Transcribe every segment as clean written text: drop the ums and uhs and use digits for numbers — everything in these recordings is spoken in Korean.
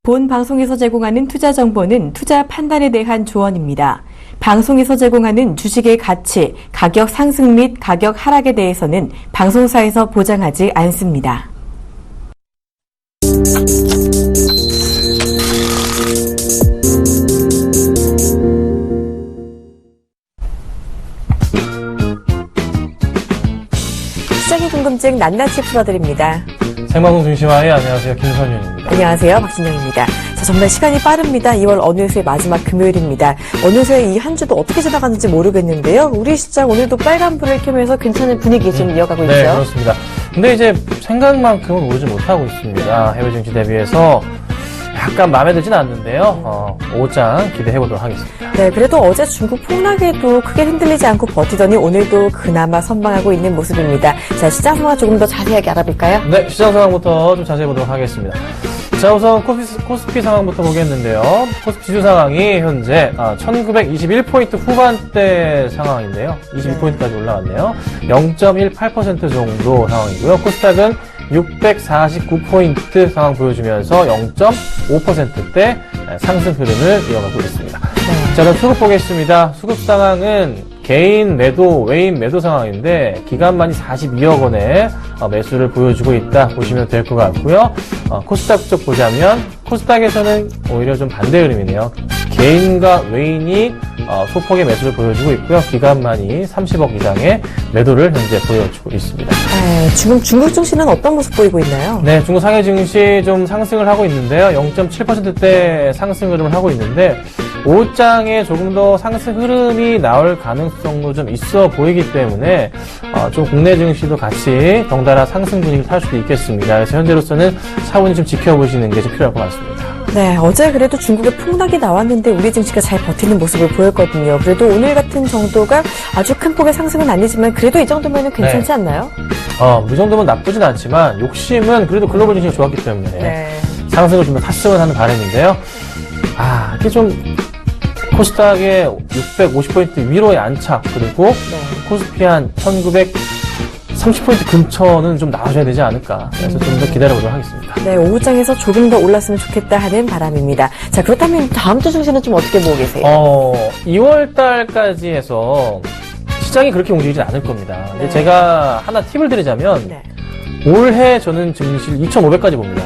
본 방송에서 제공하는 투자 정보는 투자 판단에 대한 조언입니다. 방송에서 제공하는 주식의 가치, 가격 상승 및 가격 하락에 대해서는 방송사에서 보장하지 않습니다. 시장의 궁금증 낱낱이 풀어드립니다. 생방송 중심화의 안녕하세요. 김선윤입니다. 안녕하세요. 박진영입니다. 자, 정말 시간이 빠릅니다. 2월 어느새 마지막 금요일입니다. 어느새 이 한 주도 어떻게 지나가는지 모르겠는데요. 우리 시장 오늘도 빨간불을 켜면서 괜찮은 분위기 좀 이어가고 있죠. 네, 그렇습니다. 근데 이제 생각만큼은 오르지 못하고 있습니다. 해외 증시 대비해서 약간 마음에 들진 않는데요. 오장 기대해보도록 하겠습니다. 네, 그래도 어제 중국 폭락에도 크게 흔들리지 않고 버티더니 오늘도 그나마 선방하고 있는 모습입니다. 자, 시장 상황 조금 더 자세하게 알아볼까요? 네, 시장 상황부터 좀 자세히 보도록 하겠습니다. 자, 우선 코스피 상황부터 보겠는데요. 코스피 지수 상황이 현재 1921포인트 후반대 상황인데요. 22포인트까지 올라왔네요. 0.18% 정도 상황이고요. 코스닥은 649포인트 상황 보여주면서 0.5%대 상승 흐름을 이어가고 있습니다. 자, 그럼 수급 보겠습니다. 수급 상황은 개인 매도, 외인 매도 상황인데 기간만이 42억 원의 매수를 보여주고 있다 보시면 될 것 같고요. 코스닥 쪽 보자면 코스닥에서는 오히려 좀 반대 흐름이네요. 개인과 외인이 소폭의 매수를 보여주고 있고요. 기간만이 30억 이상의 매도를 현재 보여주고 있습니다. 지금 중국 증시는 어떤 모습 보이고 있나요? 네, 중국 상해 증시 좀 상승을 하고 있는데요. 0.7%대 상승 흐름을 하고 있는데 오후장에 조금 더 상승 흐름이 나올 가능성도 좀 있어 보이기 때문에 좀 국내 증시도 같이 덩달아 상승 분위기를 탈 수도 있겠습니다. 그래서 현재로서는 차분히 좀 지켜보시는 게 좀 필요할 것 같습니다. 네, 어제 그래도 중국에 폭락이 나왔는데 우리 증시가 잘 버티는 모습을 보였거든요. 그래도 오늘 같은 정도가 아주 큰 폭의 상승은 아니지만 그래도 이 정도면 괜찮지 않나요? 이 정도면 나쁘진 않지만 욕심은 그래도 글로벌 증시가 좋았기 때문에 상승을 좀 더 탔으면 하는 바람인데요. 이게 좀 코스닥의 650포인트 위로의 안착 그리고 코스피 한 1930포인트 근처는 좀 나와줘야 되지 않을까. 그래서 좀 더 기다려보도록 하겠습니다. 네, 오후장에서 조금 더 올랐으면 좋겠다 하는 바람입니다. 자, 그렇다면 다음 주 증시는 좀 어떻게 보고 계세요? 2월 달까지 해서 시장이 그렇게 움직이진 않을 겁니다. 근데 제가 하나 팁을 드리자면 올해 저는 증시를 2,500까지 봅니다.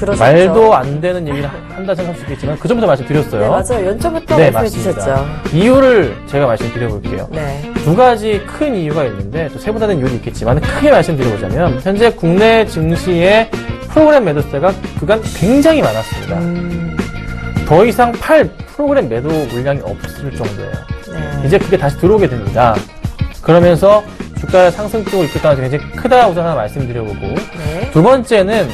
그러셨죠. 말도 안 되는 얘기를 한다 생각할 수 있겠지만 그 전부터 말씀드렸어요. 네, 맞아요. 연초부터 말씀해 주셨죠. 이유를 제가 말씀드려볼게요. 네. 두 가지 큰 이유가 있는데 또 세분화된 이유도 있겠지만 크게 말씀드려보자면 현재 국내 증시의 프로그램 매도세가 그간 굉장히 많았습니다. 더 이상 팔 프로그램 매도 물량이 없을 정도예요. 이제 그게 다시 들어오게 됩니다. 그러면서 주가의 상승 쪽으로 이끌 가능성이 굉장히 크다 우선 하나 말씀드려보고 두 번째는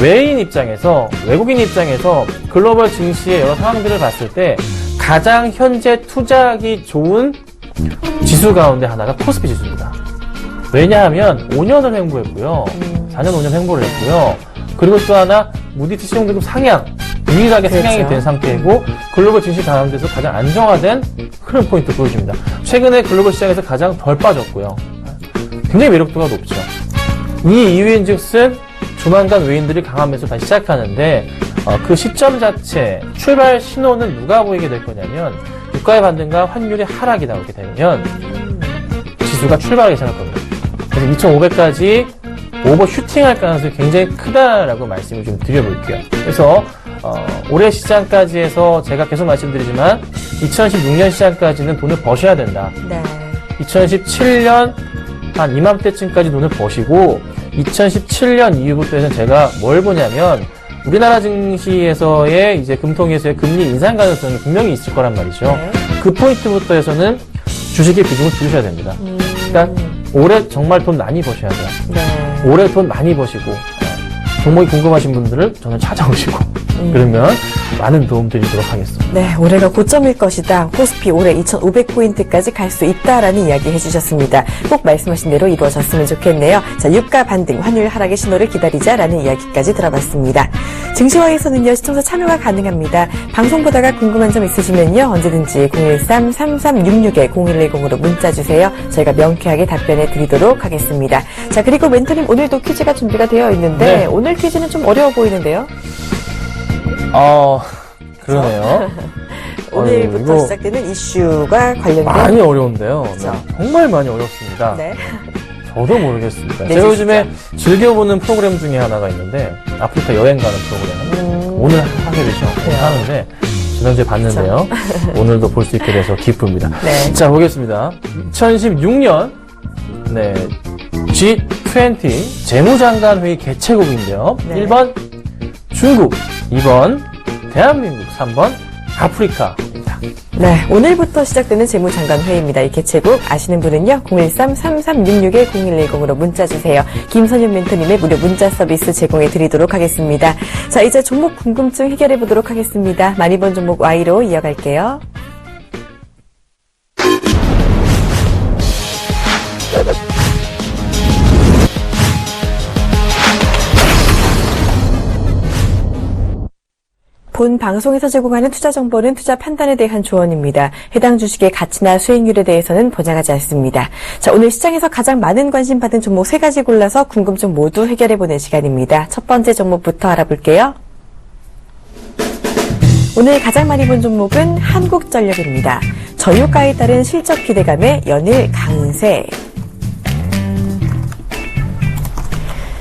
외인 입장에서, 외국인 입장에서 글로벌 증시의 여러 상황들을 봤을 때 가장 현재 투자하기 좋은 지수 가운데 하나가 코스피 지수입니다. 왜냐하면 5년을 횡보했고요. 4년, 5년 횡보를 했고요. 그리고 또 하나 무디스 신용등급 상향, 유일하게 상향이 된 상태이고 글로벌 증시 가운데서 가장 안정화된 흐름 포인트 보여줍니다. 최근에 글로벌 시장에서 가장 덜 빠졌고요. 굉장히 매력도가 높죠. 이 이유인즉슨 조만간 외인들이 강한 매수 다시 시작하는데 그 시점 자체 출발 신호는 누가 보이게 될 거냐면 유가의 반등과 환율의 하락이 나오게 되면 지수가 출발하기 시작할 겁니다. 그래서 2,500까지 오버 슈팅할 가능성이 굉장히 크다라고 말씀을 좀 드려볼게요. 그래서 올해 시장까지 해서 제가 계속 말씀드리지만 2016년 시장까지는 돈을 버셔야 된다. 2017년 한 이맘때쯤까지 돈을 버시고 2017년 이후부터 해서 제가 뭘 보냐면 우리나라 증시에서의 이제 금통위에서의 금리 인상 가능성이 분명히 있을 거란 말이죠. 그 포인트부터 해서는 주식의 비중을 줄이셔야 됩니다. 그러니까 올해 정말 돈 많이 버셔야 돼요. 올해 돈 많이 버시고 종목이 궁금하신 분들을 저는 찾아오시고 그러면 많은 도움 드리도록 하겠습니다. 네, 올해가 고점일 것이다. 코스피 올해 2,500포인트까지 갈 수 있다라는 이야기 해주셨습니다. 꼭 말씀하신 대로 이루어졌으면 좋겠네요. 자, 유가 반등, 환율 하락의 신호를 기다리자라는 이야기까지 들어봤습니다. 증시화에서는요, 시청자 참여가 가능합니다. 방송 보다가 궁금한 점 있으시면요, 언제든지 013-3366-0110으로 문자 주세요. 저희가 명쾌하게 답변해 드리도록 하겠습니다. 자, 그리고 멘토님 오늘도 퀴즈가 준비가 되어 있는데 오늘 퀴즈는 좀 어려워 보이는데요? 그러네요. 오늘부터 이거 시작되는 이슈가 관련된 많이 어려운데요. 그렇죠. 네, 정말 많이 어렵습니다. 네. 저도 모르겠습니다. 네, 제가 요즘에 즐겨보는 프로그램 중에 하나가 있는데 아프리카 여행 가는 프로그램 오늘 하게 되죠. 오늘 하는데 지난주에 봤는데요. 오늘도 볼 수 있게 돼서 기쁩니다. 네. 자, 보겠습니다. 2016년 네, G20 재무장관 회의 개최국인데요. 네. 1번 중국, 2번 대한민국, 3번 아프리카입니다. 네, 오늘부터 시작되는 재무장관 회의입니다. 이 개최국 아시는 분은요, 013-3366-0110으로 문자 주세요. 김선윤 멘토님의 무료 문자 서비스 제공해 드리도록 하겠습니다. 자, 이제 종목 궁금증 해결해 보도록 하겠습니다. 많이 본 종목 Y로 이어갈게요. 본 방송에서 제공하는 투자 정보는 투자 판단에 대한 조언입니다. 해당 주식의 가치나 수익률에 대해서는 보장하지 않습니다. 자, 오늘 시장에서 가장 많은 관심 받은 종목 3가지 골라서 궁금증 모두 해결해보는 시간입니다. 첫 번째 종목부터 알아볼게요. 오늘 가장 많이 본 종목은 한국전력입니다. 저유가에 따른 실적 기대감에 연일 강세.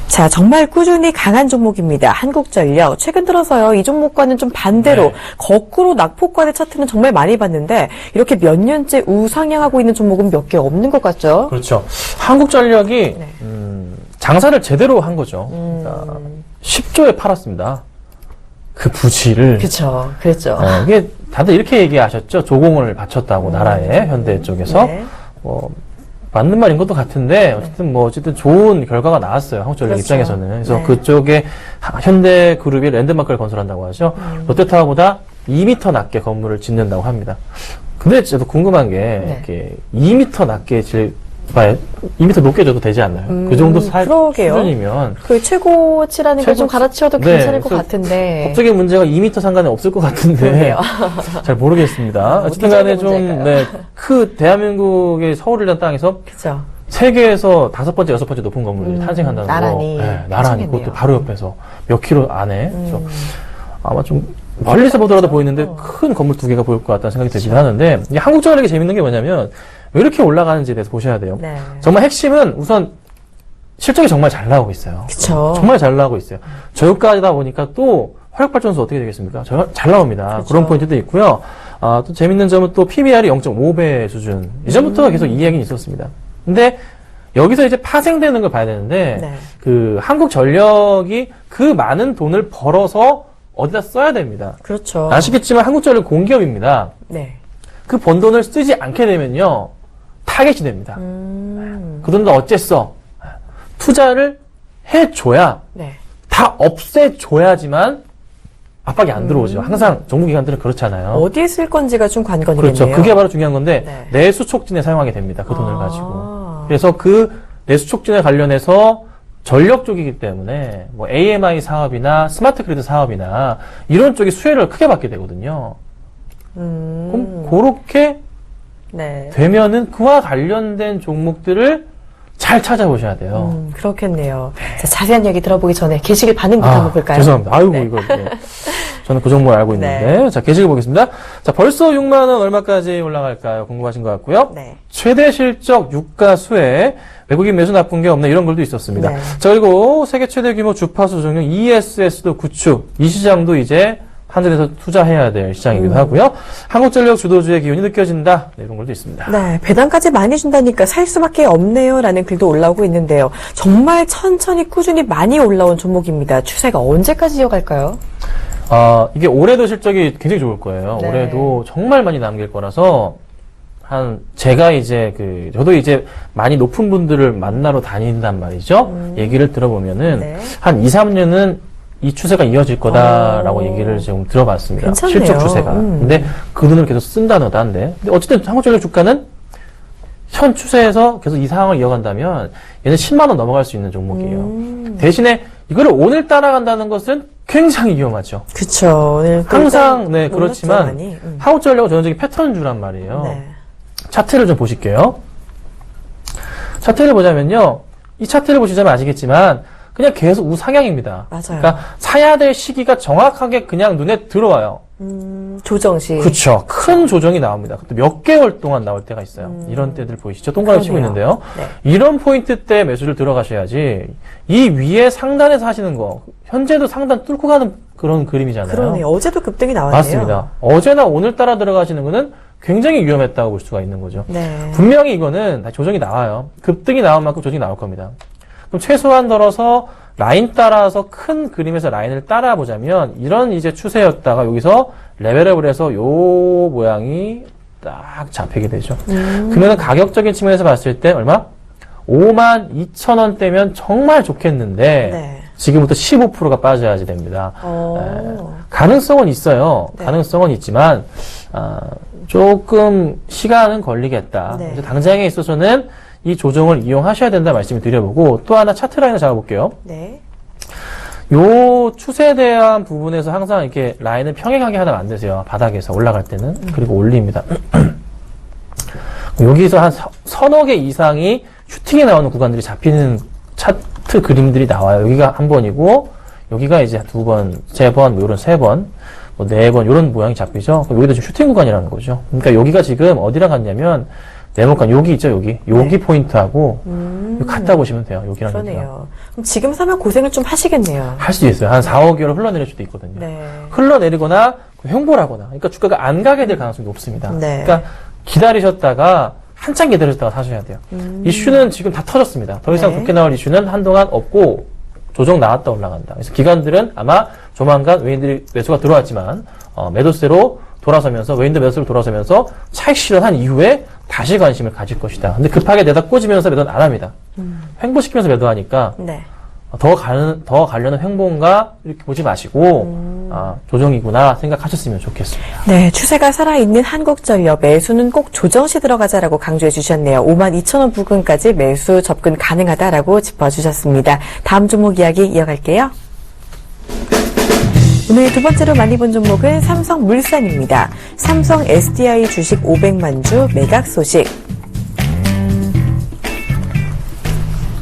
자, 정말 꾸준히 강한 종목입니다. 한국전력. 최근 들어서요, 이 종목과는 좀 반대로 네. 거꾸로 낙폭과의 차트는 정말 많이 봤는데 이렇게 몇 년째 우상향하고 있는 종목은 몇 개 없는 것 같죠? 그렇죠. 한국전력이 네. 장사를 제대로 한 거죠. 그러니까 10조에 팔았습니다. 그 부지를. 그렇죠. 그랬죠. 이게 다들 이렇게 얘기하셨죠. 조공을 바쳤다고 나라에 현대 쪽에서. 네. 맞는 말인 것도 같은데 어쨌든 좋은 결과가 나왔어요. 한국전력 그렇죠. 입장에서는. 그래서 네. 그쪽에 현대그룹이 랜드마크를 건설한다고 하죠. 롯데타워보다 2m 낮게 건물을 짓는다고 합니다. 근데 저도 궁금한 게 이렇게 2m 낮게 봐요. 2m 높게 줘도 되지 않나요? 그 정도 그러게요. 수준이면 그 최고치라는 걸 좀 갈아치워도 네, 괜찮을 것 그래서 같은데. 법적인 문제가 2m 상관에 없을 것 같은데 그러게요. 잘 모르겠습니다. 어쨌든 간에 문제일까요? 그 대한민국의 서울이라는 땅에서 그죠. 세계에서 5번째, 6번째 높은 건물이 탄생한다는 나란히. 거. 네, 나란히. 엄청나네요. 그것도 바로 옆에서 몇 킬로 안에. 그래서 아마 좀 멀리서 보더라도 보이는데 큰 건물 2개가 보일 것 같다는 생각이 들긴 하는데 이게 한국전력이 재밌는 게 뭐냐면 왜 이렇게 올라가는지에 대해서 보셔야 돼요. 네. 정말 핵심은 우선 실적이 정말 잘 나오고 있어요. 그쵸. 정말 잘 나오고 있어요. 저유가다 보니까 또 화력발전소 어떻게 되겠습니까? 잘 나옵니다. 그쵸. 그런 포인트도 있고요. 또 재밌는 점은 또 PBR이 0.5배 수준. 이전부터 계속 이 이야기는 있었습니다. 근데 여기서 이제 파생되는 걸 봐야 되는데 네. 그 한국전력이 그 많은 돈을 벌어서 어디다 써야 됩니다. 그렇죠. 아시겠지만 한국전력 공기업입니다. 네. 그 번 돈을 쓰지 않게 되면요. 타겟이 됩니다. 그 돈도 어째서 투자를 해줘야 네. 다 없애줘야지만 압박이 안 들어오죠. 항상 정부기관들은 그렇잖아요. 어디에 쓸 건지가 좀 관건이겠네요. 그렇죠. 그게 바로 중요한 건데 네. 내수 촉진에 사용하게 됩니다. 그 돈을 아. 가지고. 그래서 그 내수 촉진에 관련해서 전력 쪽이기 때문에 뭐 AMI 사업이나 스마트 그리드 사업이나 이런 쪽이 수혜를 크게 받게 되거든요. 그럼 그렇게 네. 되면은 그와 관련된 종목들을 잘 찾아보셔야 돼요. 그렇겠네요. 자, 자세한 얘기 들어보기 전에 게시글 반응부터 한번 볼까요? 죄송합니다. 아이고, 네. 이거. 네. 저는 그 정보를 알고 있는데. 네. 자, 게시글 보겠습니다. 자, 벌써 6만원 얼마까지 올라갈까요? 궁금하신 것 같고요. 네. 최대 실적 유가 수혜, 외국인 매수 나쁜 게 없나 이런 글도 있었습니다. 네. 자, 그리고 세계 최대 규모 주파수 종용 ESS도 구축. 이 시장도 이제 한전에서 투자해야 될 시장이기도 하고요. 한국전력 주도주의 기운이 느껴진다. 네, 이런 글도 있습니다. 네, 배당까지 많이 준다니까 살 수밖에 없네요. 라는 글도 올라오고 있는데요. 정말 천천히 꾸준히 많이 올라온 종목입니다. 추세가 언제까지 이어갈까요? 이게 올해도 실적이 굉장히 좋을 거예요. 네. 올해도 정말 많이 남길 거라서, 제가 이제 저도 이제 많이 높은 분들을 만나러 다닌단 말이죠. 얘기를 들어보면은, 네. 한 2, 3년은 이 추세가 이어질 거다라고 얘기를 지금 들어봤습니다. 괜찮네요. 실적 추세가. 근데 그 돈을 계속 쓴다는데. 근데 어쨌든 한국전력 주가는 현 추세에서 계속 이 상황을 이어간다면 얘는 10만원 넘어갈 수 있는 종목이에요. 대신에 이거를 오늘 따라간다는 것은 굉장히 위험하죠. 그쵸. 오늘 또 항상, 일단 네, 올랐죠, 그렇지만 많이. 한국전력은 전형적인 패턴주란 말이에요. 네. 차트를 좀 보실게요. 차트를 보자면요. 이 차트를 보시자면 아시겠지만 그냥 계속 우상향입니다. 맞아요. 그러니까 사야 될 시기가 정확하게 그냥 눈에 들어와요. 조정시. 그렇죠. 큰 조정이 나옵니다. 그것도 몇 개월 동안 나올 때가 있어요. 이런 때들 보이시죠? 동그라미 치고 있는데요. 네. 이런 포인트 때 매수를 들어가셔야지 이 위에 상단에서 하시는 거 현재도 상단 뚫고 가는 그런 그림이잖아요. 그러네요. 어제도 급등이 나왔네요. 맞습니다. 어제나 오늘따라 들어가시는 거는 굉장히 위험했다고 볼 수가 있는 거죠. 네. 분명히 이거는 다 조정이 나와요. 급등이 나온 만큼 조정이 나올 겁니다. 그럼 최소한 들어서 라인 따라서 큰 그림에서 라인을 따라 보자면 이런 이제 추세였다가 여기서 레벨업을 해서 요 모양이 딱 잡히게 되죠. 그러면 가격적인 측면에서 봤을 때 얼마? 52,000원대면 정말 좋겠는데 네. 지금부터 15%가 빠져야지 됩니다. 오. 가능성은 있어요. 네. 가능성은 있지만 조금 시간은 걸리겠다. 네. 그래서 당장에 있어서는 이 조정을 이용하셔야 된다 말씀을 드려보고 또 하나 차트 라인을 잡아볼게요. 네. 요 추세에 대한 부분에서 항상 이렇게 라인을 평행하게 하면 안 되세요. 바닥에서 올라갈 때는. 그리고 올립니다. 여기서 한 서너 개 이상이 슈팅에 나오는 구간들이 잡히는 차트 그림들이 나와요. 여기가 한 번이고, 여기가 이제 두 번, 세 번, 뭐 요런 세 번, 뭐 네 번, 요런 모양이 잡히죠. 그럼 여기도 지금 슈팅 구간이라는 거죠. 그러니까 여기가 지금 어디랑 같냐면, 네모칸, 여기 있죠, 여기. 여기 네. 포인트하고, 여기 갖다 보시면 돼요, 여기랑 여기랑. 그러네요. 그럼 지금 사면 고생을 좀 하시겠네요. 할 수 있어요. 한 4, 5개월 흘러내릴 수도 있거든요. 네. 흘러내리거나 횡보를 하거나. 그러니까 주가가 안 가게 될 가능성이 높습니다. 네. 그러니까 기다리셨다가 한참 기다리셨다가 사셔야 돼요. 이슈는 지금 다 터졌습니다. 더 이상 네. 좋게 나올 이슈는 한동안 없고 조정 나왔다 올라간다. 그래서 기관들은 아마 조만간 외인들이 매수가 들어왔지만 매도세로 돌아서면서 외인들 매수로 돌아서면서 차익 실현한 이후에 다시 관심을 가질 것이다. 근데 급하게 내다 꽂으면서 매도는 안 합니다. 횡보시키면서 매도하니까 네. 더 가려는 횡보인가 이렇게 보지 마시고 조정이구나 생각하셨으면 좋겠습니다. 네, 추세가 살아있는 한국전력 매수는 꼭 조정시 들어가자라고 강조해 주셨네요. 52,000원 부근까지 매수 접근 가능하다라고 짚어주셨습니다. 다음 종목 이야기 이어갈게요. 오늘 두 번째로 많이 본 종목은 삼성물산입니다. 삼성 SDI 주식 500만 주 매각 소식.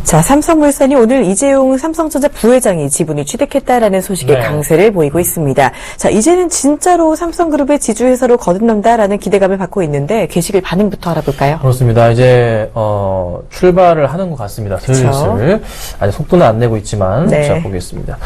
자, 삼성물산이 오늘 이재용 삼성전자 부회장이 지분을 취득했다라는 소식에 네. 강세를 보이고 있습니다. 자, 이제는 진짜로 삼성그룹의 지주회사로 거듭난다라는 기대감을 받고 있는데 게시글 반응부터 알아볼까요? 그렇습니다. 이제 출발을 하는 것 같습니다. 슬슬. 그쵸. 아직 속도는 안 내고 있지만 네. 자 보겠습니다.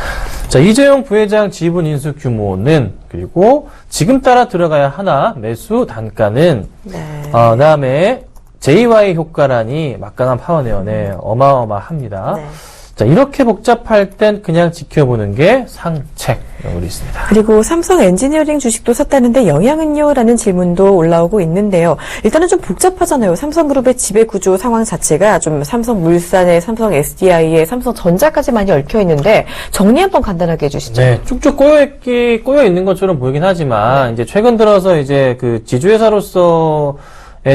자 이재용 부회장 지분 인수 규모는 그리고 지금 따라 들어가야 하나 매수 단가는 네. 그다음에 JY 효과라니 막강한 파워네요. 어마어마합니다. 네. 자 이렇게 복잡할 땐 그냥 지켜보는 게 상책으로 있습니다. 그리고 삼성 엔지니어링 주식도 샀다는데 영향은요?라는 질문도 올라오고 있는데요. 일단은 좀 복잡하잖아요. 삼성그룹의 지배 구조 상황 자체가 좀 삼성물산에 삼성 SDI에 삼성전자까지 많이 얽혀 있는데 정리 한번 간단하게 해주시죠. 네, 쭉쭉 꼬여 있는 것처럼 보이긴 하지만 이제 최근 들어서 이제 그 지주회사로서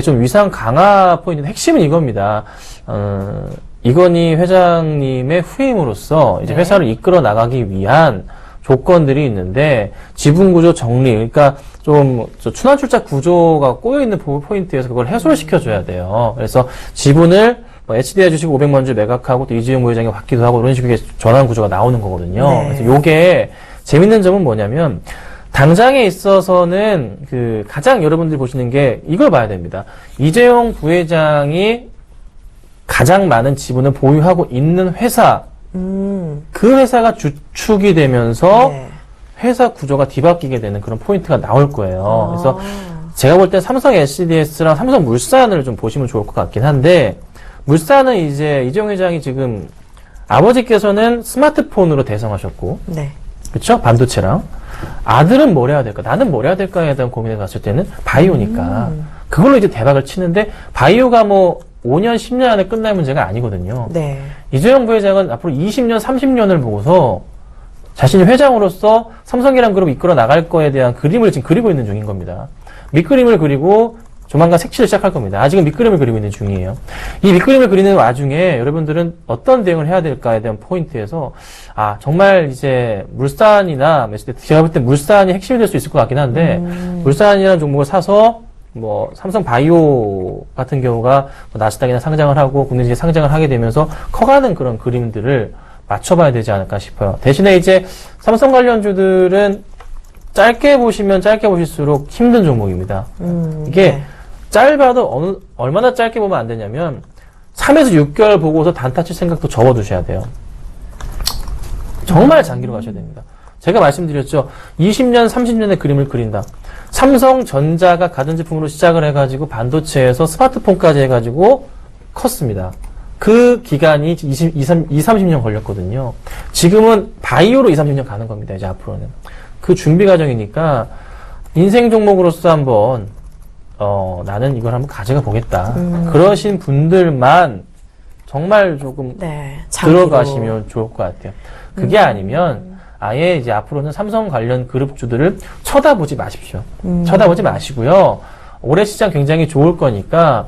좀 위상 강화 포인트 핵심은 이겁니다. 이건희 회장님의 후임으로서 이제 네. 회사를 이끌어 나가기 위한 조건들이 있는데 지분 구조 정리, 그러니까 좀 순환출자 구조가 꼬여 있는 포인트에서 그걸 해소를 시켜줘야 돼요. 그래서 지분을 HDI 주식 500만 주 매각하고 또 이재용 부회장이 받기도 하고 이런 식의 전환 구조가 나오는 거거든요. 네. 그래서 요게 재밌는 점은 뭐냐면. 당장에 있어서는 가장 여러분들이 보시는 게 이걸 봐야 됩니다. 이재용 부회장이 가장 많은 지분을 보유하고 있는 회사, 그 회사가 주축이 되면서 네. 회사 구조가 뒤바뀌게 되는 그런 포인트가 나올 거예요. 그래서 제가 볼 때 삼성 SDS랑 삼성물산을 좀 보시면 좋을 것 같긴 한데, 물산은 이제 이재용 회장이 지금 아버지께서는 스마트폰으로 대성하셨고, 네. 그쵸? 반도체랑. 아들은 뭘 해야 될까? 나는 뭘 해야 될까에 대한 고민을 갔을 때는 바이오니까. 그걸로 이제 대박을 치는데, 바이오가 뭐 5년, 10년 안에 끝날 문제가 아니거든요. 네. 이재용 부회장은 앞으로 20년, 30년을 보고서 자신이 회장으로서 삼성이란 그룹을 이끌어 나갈 거에 대한 그림을 지금 그리고 있는 중인 겁니다. 밑그림을 그리고 조만간 색칠을 시작할 겁니다. 아직은 밑그림을 그리고 있는 중이에요. 이 밑그림을 그리는 와중에 여러분들은 어떤 대응을 해야 될까에 대한 포인트에서 정말 이제 물산이나 제가 볼 때 물산이 핵심이 될 수 있을 것 같긴 한데 물산이라는 종목을 사서 뭐 삼성 바이오 같은 경우가 나스닥이나 상장을 하고 국내 지에 상장을 하게 되면서 커가는 그런 그림들을 맞춰봐야 되지 않을까 싶어요. 대신에 이제 삼성 관련주들은 짧게 보시면 짧게 보실수록 힘든 종목입니다. 이게 네. 짧아도 얼마나 짧게 보면 안 되냐면 3에서 6개월 보고서 단타 칠 생각도 접어두셔야 돼요. 정말 장기로 가셔야 됩니다. 제가 말씀드렸죠. 20년, 30년의 그림을 그린다. 삼성전자가 가전제품으로 시작을 해가지고 반도체에서 스마트폰까지 해가지고 컸습니다. 그 기간이 30년 걸렸거든요. 지금은 바이오로 30년 가는 겁니다. 이제 앞으로는. 그 준비 과정이니까 인생 종목으로서 한번 나는 이걸 한번 가져가 보겠다. 그러신 분들만 정말 조금 네, 장기로. 들어가시면 좋을 것 같아요. 그게 아니면 아예 이제 앞으로는 삼성 관련 그룹주들을 쳐다보지 마십시오. 쳐다보지 마시고요. 올해 시장 굉장히 좋을 거니까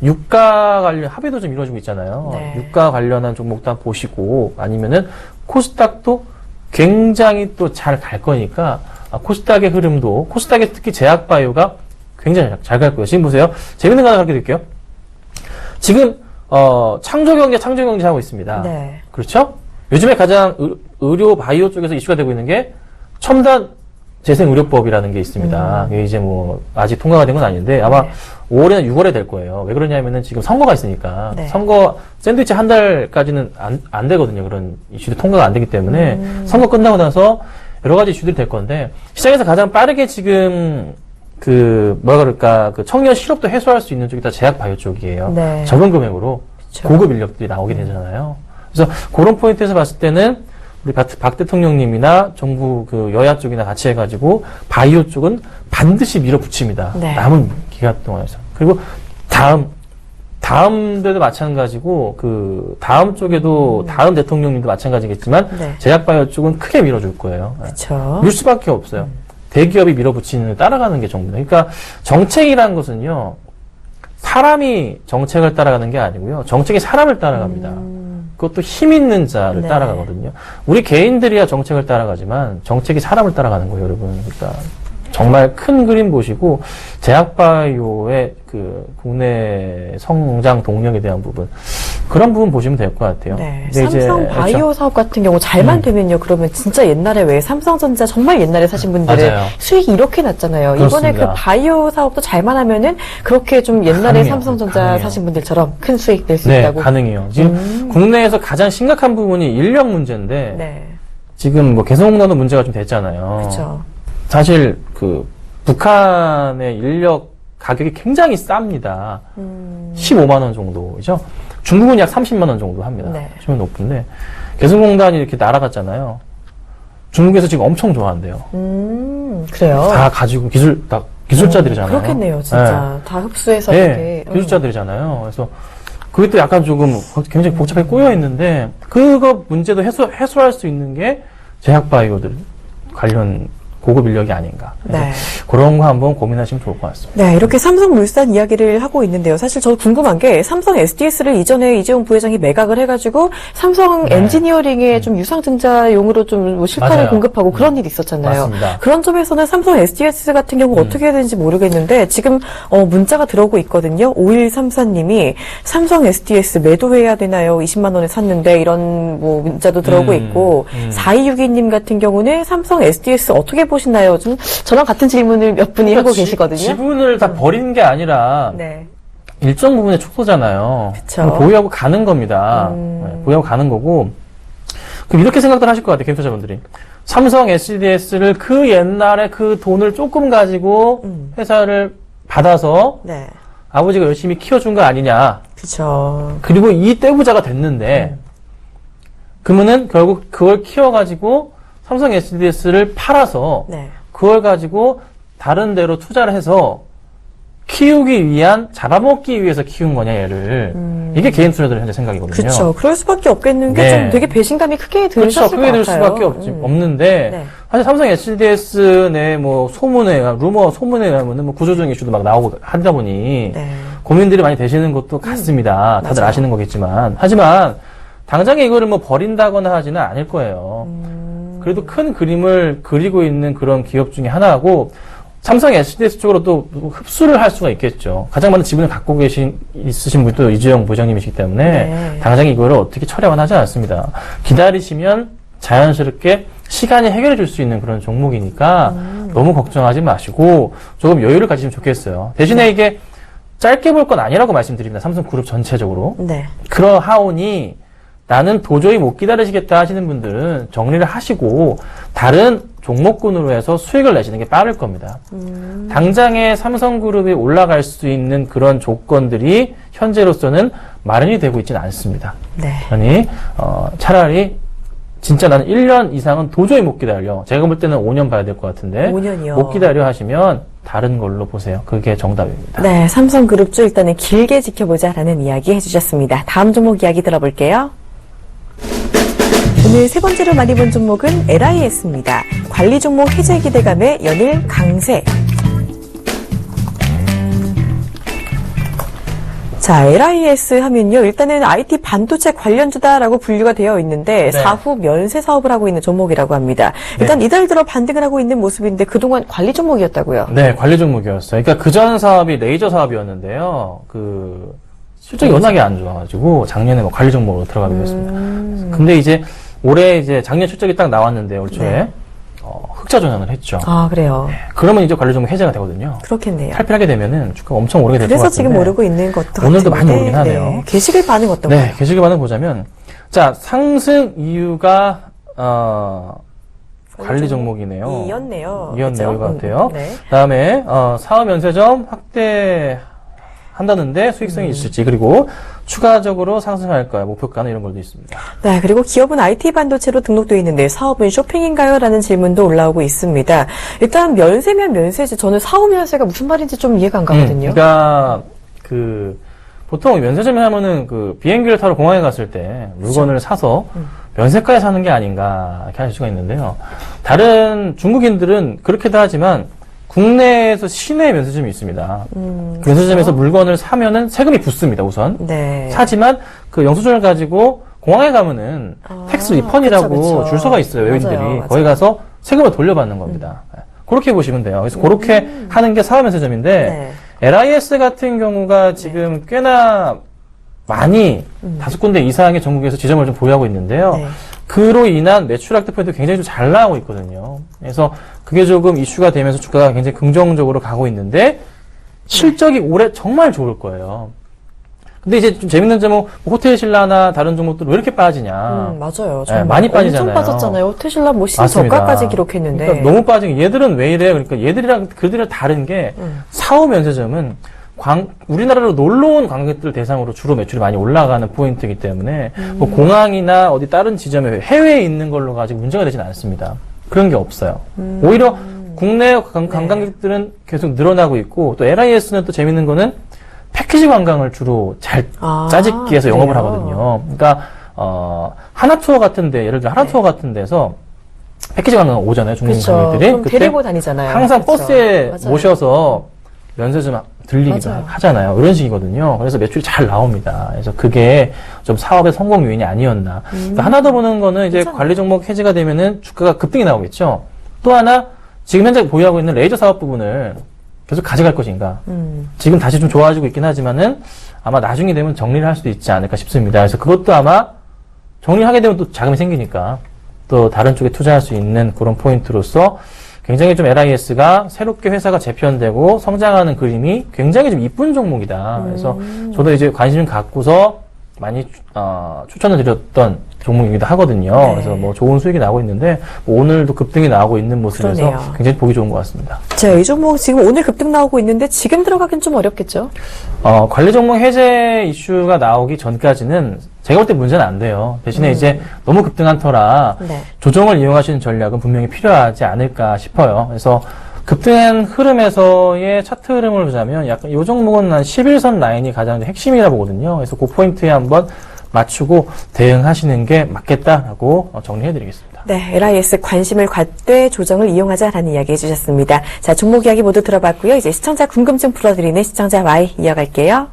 유가 관련 합의도 좀 이루어지고 있잖아요. 네. 유가 관련한 종목도 한번 보시고 아니면은 코스닥도 굉장히 또 잘 갈 거니까 코스닥의 흐름도 코스닥의 특히 제약바이오가 굉장히 잘 갈 거예요. 지금 보세요. 재밌는 거 하나 가르쳐 드릴게요. 지금 창조경제 하고 있습니다. 네. 그렇죠? 요즘에 가장 의료 바이오 쪽에서 이슈가 되고 있는 게 첨단 재생의료법이라는 게 있습니다. 이게 이제 뭐 아직 통과가 된 건 아닌데 아마 네. 5월이나 6월에 될 거예요. 왜 그러냐면은 지금 선거가 있으니까 네. 선거 샌드위치 한 달까지는 안 되거든요. 그런 이슈들이 통과가 안 되기 때문에 선거 끝나고 나서 여러 가지 이슈들이 될 건데 시장에서 가장 빠르게 지금 그 청년 실업도 해소할 수 있는 쪽이 다 제약 바이오 쪽이에요. 네. 적은 금액으로 그쵸. 고급 인력들이 나오게 되잖아요. 그래서 그런 포인트에서 봤을 때는 우리 박 대통령님이나 정부 그 여야 쪽이나 같이 해가지고 바이오 쪽은 반드시 밀어붙입니다. 네. 남은 기간 동안에서. 그리고 다음 데도 마찬가지고 그 다음 쪽에도 다음 대통령님도 마찬가지겠지만 네. 제약 바이오 쪽은 크게 밀어줄 거예요. 그렇죠. 밀 수밖에 없어요. 대기업이 밀어붙이는 걸 따라가는 게 정부입니다. 그러니까 정책이라는 것은요. 사람이 정책을 따라가는 게 아니고요. 정책이 사람을 따라갑니다. 그것도 힘 있는 자를 네. 따라가거든요. 우리 개인들이야 정책을 따라가지만 정책이 사람을 따라가는 거예요, 여러분. 그러니까 정말 큰 그림 보시고 제약바이오의 그 국내 성장 동력에 대한 부분 그런 부분 보시면 될 것 같아요. 네. 근데 이제 삼성 바이오 그렇죠. 사업 같은 경우 잘만 되면요. 그러면 진짜 옛날에 왜 삼성전자 정말 옛날에 사신 분들은 맞아요. 수익이 이렇게 났잖아요. 이번에 그렇습니다. 그 바이오 사업도 잘만 하면은 그렇게 좀 옛날에 가능해요. 삼성전자 가능해요. 사신 분들처럼 큰 수익 낼 수 네, 있다고. 가능해요. 지금 국내에서 가장 심각한 부분이 인력 문제인데 네. 지금 뭐 개성공단도 문제가 좀 됐잖아요. 그렇죠. 사실 그 북한의 인력 가격이 굉장히 쌉니다. 15만 원 정도죠. 중국은 약 30만 원 정도 합니다. 네. 좀 높은데 개성공단이 이렇게 날아갔잖아요. 중국에서 지금 엄청 좋아한대요. 그래요. 다 가지고 기술자들이잖아요. 그렇겠네요, 진짜. 다 흡수해서 네, 이렇게. 기술자들이잖아요. 그래서 그게 또 약간 조금 굉장히 복잡하게 꼬여 있는데 그거 문제도 해소할 수 있는 게 제약바이오들 관련 고급 인력이 아닌가. 네. 그런 거 한번 고민하시면 좋을 것 같습니다. 네, 이렇게 삼성물산 이야기를 하고 있는데요. 사실 저 궁금한 게 삼성 SDS를 이전에 이재용 부회장이 매각을 해가지고 삼성 네. 엔지니어링에 좀 유상증자용으로 좀뭐 실탄을 맞아요. 공급하고 그런 일이 있었잖아요. 맞습니다. 그런 점에서는 삼성 SDS 같은 경우 어떻게 해야 되는지 모르겠는데 지금 문자가 들어오고 있거든요. 5134님이 삼성 SDS 매도해야 되나요? 20만 원에 샀는데 이런 뭐 문자도 들어오고 있고 4262님 같은 경우는 삼성 SDS 어떻게 보시나요? 좀 저랑 같은 질문을 몇 분이 하고 계시거든요. 지분을 다 버리는 게 아니라 네. 일정 부분의 축소잖아요. 그쵸. 보유하고 가는 겁니다. 네, 보유하고 가는 거고. 그럼 이렇게 생각들 하실 것 같아요, 개투자분들이. 삼성 SDS를 그 옛날에 그 돈을 조금 가지고 회사를 받아서 네. 아버지가 열심히 키워준 거 아니냐. 그쵸. 그리고 이 떼부자가 됐는데, 그러면은 결국 그걸 키워가지고 삼성 SDS를 팔아서 네. 그걸 가지고 다른 데로 투자를 해서 키우기 위한, 잡아먹기 위해서 키운 거냐, 얘를. 이게 개인 투자들의 현재 생각이거든요. 그쵸. 그럴 수밖에 없겠는 게 좀 네. 되게 배신감이 크게 그렇죠. 들으셨을 크게 것 될 같아요. 수밖에 없는데, 네. 사실 삼성 SDS 내 뭐 소문에, 소문에 가면은 뭐 구조조정 이슈도 막 나오고 하다 보니, 네. 고민들이 많이 되시는 것도 같습니다. 다들 맞아요. 아시는 거겠지만. 하지만, 당장에 이거를 뭐 버린다거나 하지는 않을 거예요. 그래도 큰 그림을 그리고 있는 그런 기업 중에 하나고, 삼성 SDS 쪽으로 또 흡수를 할 수가 있겠죠. 가장 많은 지분을 갖고 있으신 분도 이주영 부장님이시기 때문에 네. 당장 이거를 어떻게 처리하거나 하지 않습니다. 기다리시면 자연스럽게 시간이 해결해 줄 수 있는 그런 종목이니까 너무 걱정하지 마시고 조금 여유를 가지시면 좋겠어요. 대신에 이게 짧게 볼 건 아니라고 말씀드립니다. 삼성그룹 전체적으로. 네. 그러하오니 나는 도저히 못 기다리시겠다 하시는 분들은 정리를 하시고 다른 종목군으로 해서 수익을 내시는 게 빠를 겁니다. 당장에 삼성그룹이 올라갈 수 있는 그런 조건들이 현재로서는 마련이 되고 있지는 않습니다. 네. 그러니 차라리 진짜 나는 1년 이상은 도저히 못 기다려. 제가 볼 때는 5년 봐야 될 것 같은데 5년이요. 못 기다려 하시면 다른 걸로 보세요. 그게 정답입니다. 네, 삼성그룹주 일단은 길게 지켜보자라는 이야기 해주셨습니다. 다음 종목 이야기 들어볼게요. 오늘 세 번째로 많이 본 종목은 LIS입니다. 관리 종목 해제 기대감에 연일 강세. 자, LIS 하면요. 일단은 IT 반도체 관련주다라고 분류가 되어 있는데 네. 사후 면세 사업을 하고 있는 종목이라고 합니다. 일단 이달 들어 반등을 하고 있는 모습인데 그동안 관리 종목이었다고요? 네, 관리 종목이었어요. 그러니까 그전 사업이 레이저 사업이었는데요. 실적이 워낙에 안 좋아가지고 작년에 뭐 관리 종목으로 들어가게 됐습니다. 근데 이제 올해 이제 작년 실적이 딱 나왔는데 올 초에 네. 흑자 전환을 했죠. 아, 그래요. 그러면 이제 관리 종목 해제가 되거든요. 그렇겠네요. 탈피하게 되면은 주가가 엄청 오르게 될 것 같은데. 그래서 지금 오르고 있는 것도 같은데. 오늘도 많이 오르긴 하네요. 네. 게시글 반응 어떤가요? 네, 게시글 반응 보자면 자 상승 이유가 관리 종목이네요. 이었네요. 이었네요, 그쵸? 이거 같아요. 네. 그다음에 사업 면세점 확대한다는데 수익성이 있을지 그리고 추가적으로 상승할까요? 목표가는 이런 걸도 있습니다. 네, 그리고 기업은 IT 반도체로 등록되어 있는데 사업은 쇼핑인가요? 라는 질문도 올라오고 있습니다. 일단 면세면 면세지 저는 사업 면세가 무슨 말인지 좀 이해가 안 가거든요. 그러니까 보통 면세점에 하면은 비행기를 타러 공항에 갔을 때 물건을 사서 면세가에 사는 게 아닌가 이렇게 할 수가 있는데요. 다른 중국인들은 그렇게도 하지만 국내에서 시내 면세점이 있습니다. 그 면세점에서 물건을 사면은 세금이 붙습니다, 우선. 네. 하지만 그 영수증을 가지고 공항에 가면은 텍스 리펀이라고 그쵸. 줄 서가 있어요, 외국인들이. 맞아요. 거기 가서 세금을 돌려받는 겁니다. 그렇게 보시면 돼요. 그래서 그렇게 하는 게 사업 면세점인데, 네. LIS 같은 경우가 지금 꽤나 많이 5군데 이상의 전국에서 지점을 좀 보유하고 있는데요. 네. 그로 인한 매출 확대 포인트 굉장히 좀 잘 나오고 있거든요. 그래서 그게 조금 이슈가 되면서 주가가 굉장히 긍정적으로 가고 있는데 실적이 올해 정말 좋을 거예요. 근데 이제 좀 재밌는 점은 호텔 신라나 다른 종목들 왜 이렇게 빠지냐. 맞아요. 네, 정말 많이 빠지잖아요. 엄청 빠졌잖아요. 호텔신라 뭐 맞습니다. 신저가까지 기록했는데. 그러니까 너무 빠진 게 얘들은 왜 이래요? 그러니까 얘들이랑 그들이랑 다른 게 사후 면세점은 우리나라로 놀러 온 관광객들 대상으로 주로 매출이 많이 올라가는 포인트이기 때문에 뭐 공항이나 어디 다른 지점에 해외에 있는 걸로 가지고 문제가 되진 않습니다. 그런 게 없어요. 오히려 국내 관광객들은 계속 늘어나고 있고 또 LIS는 또 재밌는 거는 패키지 관광을 주로 잘 짜집기 해서 영업을 그래요? 하거든요. 그러니까 하나투어 같은데 예를 들어 하나투어 같은 데서 패키지 관광 오잖아요. 중국 그렇죠. 관광객들이. 그럼 데리고 다니잖아요. 항상 그렇죠. 버스에 맞아요. 모셔서 면세점 들리기도 맞아요. 하잖아요. 이런 식이거든요. 그래서 매출이 잘 나옵니다. 그래서 그게 좀 사업의 성공 요인이 아니었나. 또 하나 더 보는 거는 이제 괜찮아요. 관리 종목 해지가 되면은 주가가 급등이 나오겠죠. 또 하나 지금 현재 보유하고 있는 레이저 사업 부분을 계속 가져갈 것인가. 지금 다시 좀 좋아지고 있긴 하지만은 아마 나중에 되면 정리를 할 수도 있지 않을까 싶습니다. 그래서 그것도 아마 정리하게 되면 또 자금이 생기니까 또 다른 쪽에 투자할 수 있는 그런 포인트로서 굉장히 좀 LIS가 새롭게 회사가 재편되고 성장하는 그림이 굉장히 좀 이쁜 종목이다. 그래서 저도 이제 관심을 갖고서 많이 추천을 드렸던 종목이기도 하거든요. 네. 그래서 뭐 좋은 수익이 나오고 있는데 뭐 오늘도 급등이 나오고 있는 모습에서 그러네요. 굉장히 보기 좋은 것 같습니다. 자, 이 종목 지금 오늘 급등 나오고 있는데 지금 들어가긴 좀 어렵겠죠? 관리 종목 해제 이슈가 나오기 전까지는 제가 볼 때 문제는 안 돼요. 대신에 이제 너무 급등한 터라 네. 조정을 이용하시는 전략은 분명히 필요하지 않을까 싶어요. 그래서 급등한 흐름에서의 차트 흐름을 보자면 약간 이 종목은 한 11선 라인이 가장 핵심이라 보거든요. 그래서 그 포인트에 한번 맞추고 대응하시는 게 맞겠다라고 정리해드리겠습니다. 네, LIS 관심을 갖되 조정을 이용하자라는 이야기 해주셨습니다. 자, 종목 이야기 모두 들어봤고요. 이제 시청자 궁금증 풀어드리는 시청자 Y 이어갈게요.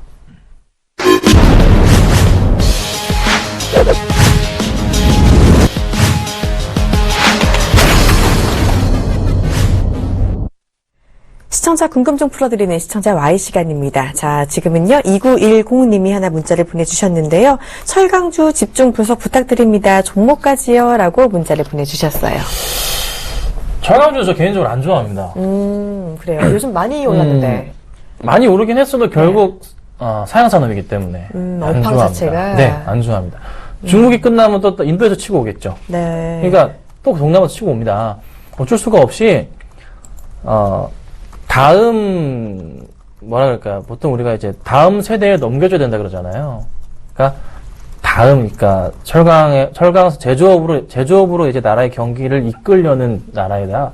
시청자 궁금증 풀어드리는 시청자 Y 시간입니다. 자, 지금은요, 2910님이 하나 문자를 보내주셨는데요. 철강주 집중 분석 부탁드립니다. 종목까지요. 라고 문자를 보내주셨어요. 철강주 저 개인적으로 안 좋아합니다. 그래요. 요즘 많이 올랐는데. 많이 오르긴 했어도 결국 사양산업이기 때문에 안 업황 좋아합니다. 자체가. 네, 안 좋아합니다. 중국이 끝나면 또 인도에서 치고 오겠죠. 네. 그러니까 또 동남아에서 치고 옵니다. 어쩔 수가 없이 다음 뭐라 그럴까요? 보통 우리가 이제 다음 세대에 넘겨줘야 된다 그러잖아요. 그러니까 그러니까 철강에서 제조업으로 이제 나라의 경기를 이끌려는 나라에다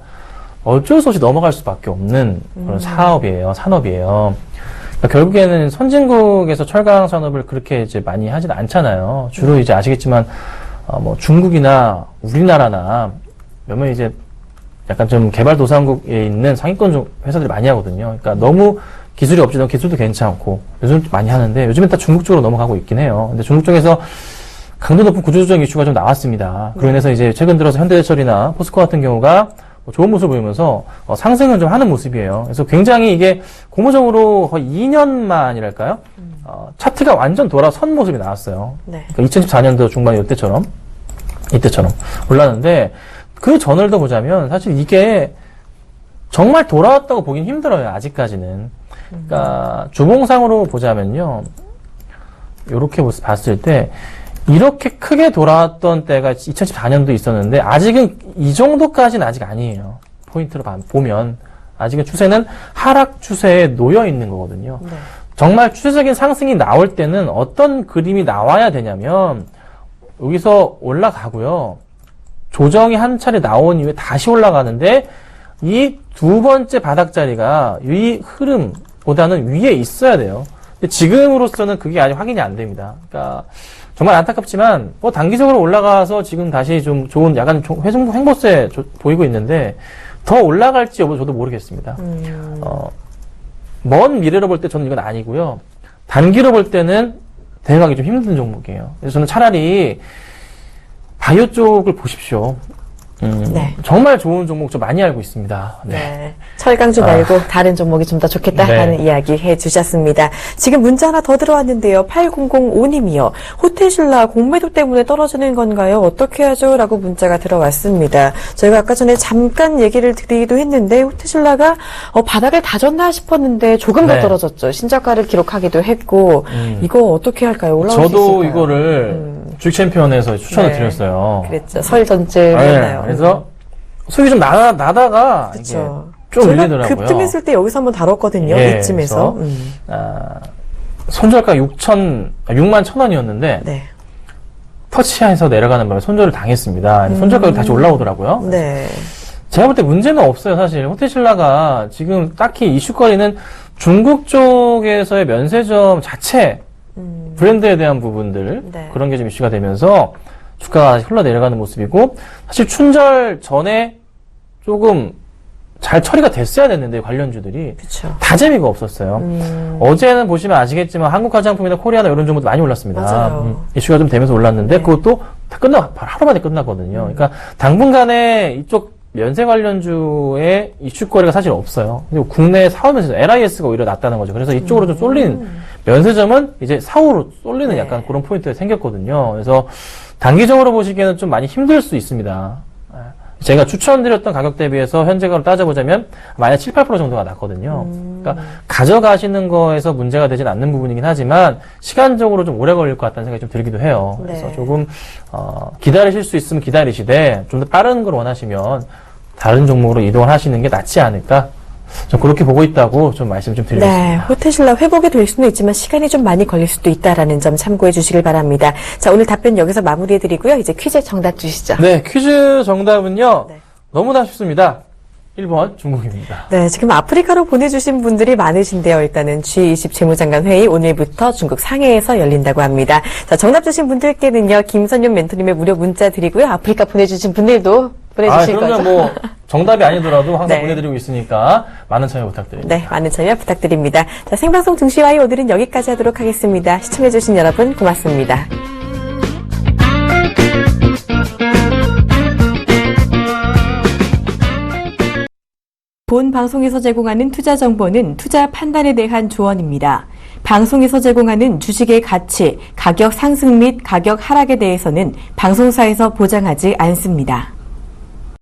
어쩔 수 없이 넘어갈 수밖에 없는 그런 산업이에요. 그러니까 결국에는 선진국에서 철강 산업을 그렇게 이제 많이 하진 않잖아요. 주로 이제 아시겠지만 뭐 중국이나 우리나라나 몇몇 이제 약간 좀 개발도상국에 있는 상위권 회사들이 많이 하거든요. 그러니까 너무 기술이 없지, 너무 기술도 괜찮고 요즘 많이 하는데 요즘엔 다 중국 쪽으로 넘어가고 있긴 해요. 근데 중국 쪽에서 강도 높은 구조조정 이슈가 좀 나왔습니다. 그로 인해서 이제 최근 들어서 현대제철이나 포스코 같은 경우가 좋은 모습을 보이면서 상승을 좀 하는 모습이에요. 그래서 굉장히 이게 고무적으로 거의 2년 만이랄까요? 차트가 완전 돌아선 모습이 나왔어요. 네. 그러니까 2014년도 중반에 이때처럼 올랐는데 그 전월도 보자면 사실 이게 정말 돌아왔다고 보긴 힘들어요. 아직까지는. 그러니까 주봉상으로 보자면요. 요렇게 봤을 때 이렇게 크게 돌아왔던 때가 2014년도 있었는데 아직은 이 정도까지는 아직 아니에요. 포인트로 보면 아직은 추세는 하락 추세에 놓여 있는 거거든요. 네. 정말 추세적인 상승이 나올 때는 어떤 그림이 나와야 되냐면 여기서 올라가고요. 조정이 한 차례 나온 이후에 다시 올라가는데 이 두 번째 바닥 자리가 이 흐름보다는 위에 있어야 돼요. 근데 지금으로서는 그게 아직 확인이 안 됩니다. 그러니까 정말 안타깝지만 단기적으로 올라가서 지금 다시 좀 좋은 약간 횡보세 보이고 있는데 더 올라갈지 여부 저도 모르겠습니다. 먼 미래로 볼 때 저는 이건 아니고요. 단기로 볼 때는 대응하기 좀 힘든 종목이에요. 그래서 저는 차라리 바이오 쪽을 보십시오. 네. 정말 좋은 종목 좀 많이 알고 있습니다. 네. 네. 철강주 말고 다른 종목이 좀 더 좋겠다라는 네. 이야기 해주셨습니다. 지금 문자 하나 더 들어왔는데요. 8005님이요. 호텔신라 공매도 때문에 떨어지는 건가요? 어떻게 하죠? 라고 문자가 들어왔습니다. 저희가 아까 전에 잠깐 얘기를 드리기도 했는데 호텔신라가 바닥을 다졌나 싶었는데 조금 더 네. 떨어졌죠. 신저가를 기록하기도 했고 이거 어떻게 할까요? 올라올 수 있을까요? 저도 이거를 주식 챔피언에서 추천을 네. 드렸어요. 그랬죠. 설 전쯤이었나요? 그래서 수익이 좀 나다가 그렇죠. 이게 좀 제가 밀리더라고요. 급등했을 때 여기서 한번 다뤘거든요. 예, 이쯤에서. 손절가 6만 1,000원이었는데 네. 터치해서 내려가는 바람에 손절을 당했습니다. 손절가가 다시 올라오더라고요. 네. 제가 볼 때 문제는 없어요, 사실. 호텔신라가 지금 딱히 이슈거리는 중국 쪽에서의 면세점 자체 브랜드에 대한 부분들 네. 그런 게 좀 이슈가 되면서 주가가 흘러내려가는 모습이고 사실 춘절 전에 조금 잘 처리가 됐어야 됐는데 관련주들이 그렇죠. 다 재미가 없었어요. 어제는 보시면 아시겠지만 한국화장품이나 코리아나 이런 종목도 많이 올랐습니다. 맞아요. 이슈가 좀 되면서 올랐는데 네. 그것도 다 하루 만에 끝났거든요. 그러니까 당분간에 이쪽 면세 관련주의 이슈거리가 사실 없어요. 그리고 국내 사오면서 LIS가 오히려 낫다는 거죠. 그래서 이쪽으로 좀 쏠리는 면세점은 이제 사오로 쏠리는 네. 약간 그런 포인트가 생겼거든요. 그래서 단기적으로 보시기에는 좀 많이 힘들 수 있습니다. 제가 추천드렸던 가격 대비해서 현재가로 따져보자면 마이너스 7, 8% 정도가 났거든요. 그러니까 가져가시는 거에서 문제가 되진 않는 부분이긴 하지만 시간적으로 좀 오래 걸릴 것 같다는 생각이 좀 들기도 해요. 네. 그래서 조금 기다리실 수 있으면 기다리시되 좀 더 빠른 걸 원하시면 다른 종목으로 이동을 하시는 게 낫지 않을까? 저 그렇게 보고 있다고 좀 말씀 좀 드리겠습니다. 네, 호텔신라 회복이 될 수는 있지만 시간이 좀 많이 걸릴 수도 있다라는 점 참고해 주시길 바랍니다. 자, 오늘 답변 여기서 마무리해드리고요. 이제 퀴즈 정답 주시죠. 네, 퀴즈 정답은요. 네. 너무나 쉽습니다. 1번 중국입니다. 네, 지금 아프리카로 보내주신 분들이 많으신데요. 일단은 G20 재무장관 회의 오늘부터 중국 상해에서 열린다고 합니다. 자, 정답 주신 분들께는요. 김선윤 멘토님의 무료 문자 드리고요. 아프리카 보내주신 분들도 보내주실 그러면 거죠? 뭐 정답이 아니더라도 항상 네. 보내드리고 있으니까 많은 참여 부탁드립니다. 네, 많은 참여 부탁드립니다. 자, 생방송 증시와이 오늘은 여기까지 하도록 하겠습니다. 시청해주신 여러분 고맙습니다. 본 방송에서 제공하는 투자 정보는 투자 판단에 대한 조언입니다. 방송에서 제공하는 주식의 가치, 가격 상승 및 가격 하락에 대해서는 방송사에서 보장하지 않습니다.